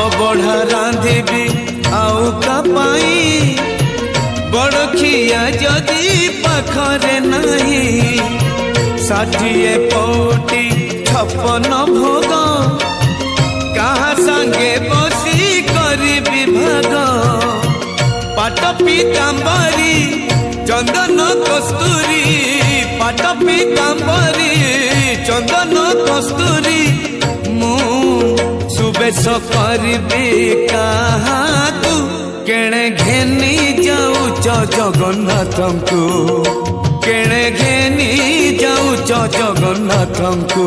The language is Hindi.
अबढ़ा रांधिबी आउ कपाई बड़खिया जदि पाखरे नहीं 60 पौटी 56 भोग कहा संगे बसी करी विभाग पाट पीतांबरी चंदन कस्तूरी पाट पीतांबरी चंदन कस्तूरी मु सुबेश करबी काहाकू केणे घेनी जाऊच जगन्नाथंकु केणे घेनी जाऊच जगन्नाथंकु।